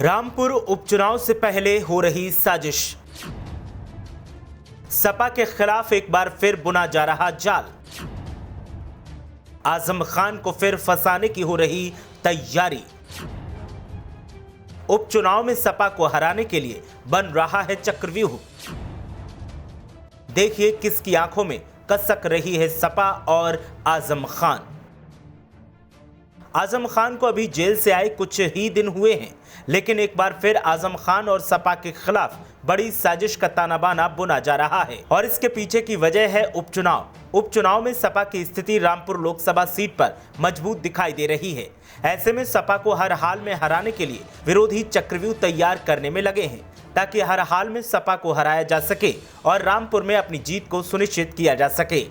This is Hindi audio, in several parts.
रामपुर उपचुनाव से पहले हो रही साजिश। सपा के खिलाफ एक बार फिर बुना जा रहा जाल। आजम खान को फिर फंसाने की हो रही तैयारी। उपचुनाव में सपा को हराने के लिए बन रहा है चक्रव्यूह। देखिए किसकी आंखों में कसक रही है सपा और आजम खान। आजम खान को अभी जेल से आए कुछ ही दिन हुए हैं, लेकिन एक बार फिर आजम खान और सपा के खिलाफ बड़ी साजिश का ताना बाना बुना जा रहा है और इसके पीछे की वजह है उपचुनाव। उपचुनाव में सपा की स्थिति रामपुर लोकसभा सीट पर मजबूत दिखाई दे रही है। ऐसे में सपा को हर हाल में हराने के लिए विरोधी चक्रव्यूह तैयार करने में लगे हैं ताकि हर हाल में सपा को हराया जा सके और रामपुर में अपनी जीत को सुनिश्चित किया जा सके।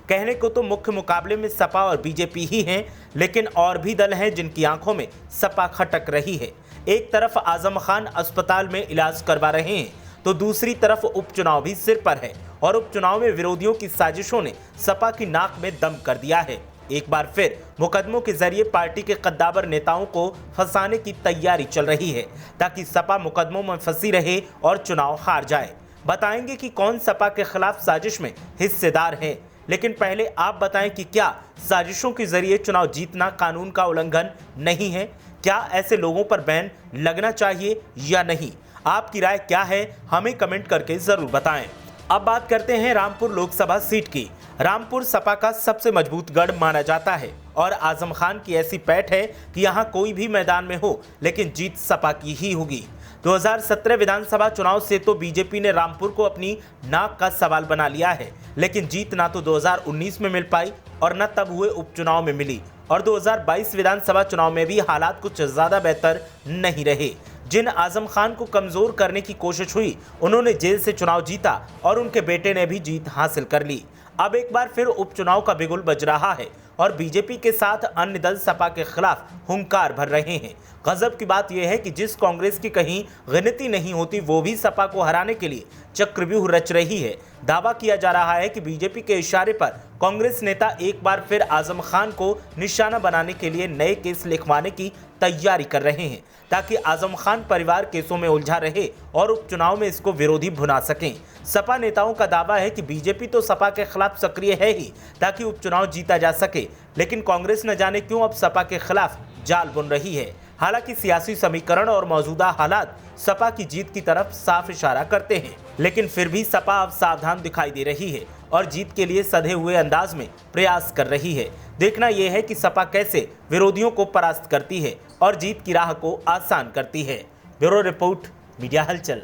कहने को तो मुख्य मुकाबले में सपा और बीजेपी ही हैं, लेकिन और भी दल हैं जिनकी आंखों में सपा खटक रही है। एक तरफ आजम खान अस्पताल में इलाज करवा रहे हैं तो दूसरी तरफ उपचुनाव भी सिर पर है और उपचुनाव में विरोधियों की साजिशों ने सपा की नाक में दम कर दिया है। एक बार फिर मुकदमों के जरिए पार्टी के कद्दावर नेताओं को फंसाने की तैयारी चल रही है ताकि सपा मुकदमों में फंसी रहे और चुनाव हार जाए। बताएंगे कि कौन सपा के खिलाफ साजिश में हिस्सेदार है, लेकिन पहले आप बताएं कि क्या साजिशों के जरिए चुनाव जीतना कानून का उल्लंघन नहीं है? क्या ऐसे लोगों पर बैन लगना चाहिए या नहीं? आपकी राय क्या है, हमें कमेंट करके जरूर बताएं। अब बात करते हैं रामपुर लोकसभा सीट की। रामपुर सपा का सबसे मजबूत गढ़ माना जाता है और आजम खान की ऐसी पैठ है कि यहाँ कोई भी मैदान में हो लेकिन जीत सपा की ही होगी। 2017 विधानसभा चुनाव से तो बीजेपी ने रामपुर को अपनी नाक का सवाल बना लिया है, लेकिन जीत ना तो 2019 में मिल पाई और न तब हुए उपचुनाव में मिली और 2022 विधानसभा चुनाव में भी हालात कुछ ज्यादा बेहतर नहीं रहे। जिन आजम खान को कमजोर करने की कोशिश हुई उन्होंने जेल से चुनाव जीता और उनके बेटे ने भी जीत हासिल कर ली। अब एक बार फिर उपचुनाव का बिगुल बज रहा है और बीजेपी के साथ अन्य दल सपा के खिलाफ हुंकार भर रहे हैं। गजब की बात यह है कि जिस कांग्रेस की कहीं गिनती नहीं होती वो भी सपा को हराने के लिए चक्रव्यूह रच रही है। दावा किया जा रहा है कि बीजेपी के इशारे पर कांग्रेस नेता एक बार फिर आजम खान को निशाना बनाने के लिए नए केस लिखवाने की तैयारी कर रहे हैं ताकि आजम खान परिवार केसों में उलझा रहे और उपचुनाव में इसको विरोधी भुना सकें। सपा नेताओं का दावा है कि बीजेपी तो सपा के खिलाफ सक्रिय है ही ताकि उपचुनाव जीता जा सके, लेकिन कांग्रेस न जाने क्यों अब सपा के खिलाफ जाल बुन रही है। हालांकि सियासी समीकरण और मौजूदा हालात सपा की जीत की तरफ साफ इशारा करते हैं, लेकिन फिर भी सपा अब सावधान दिखाई दे रही है और जीत के लिए सधे हुए अंदाज में प्रयास कर रही है। देखना यह है कि सपा कैसे विरोधियों को परास्त करती है और जीत की राह को आसान करती है। ब्यूरो रिपोर्ट, मीडिया हलचल।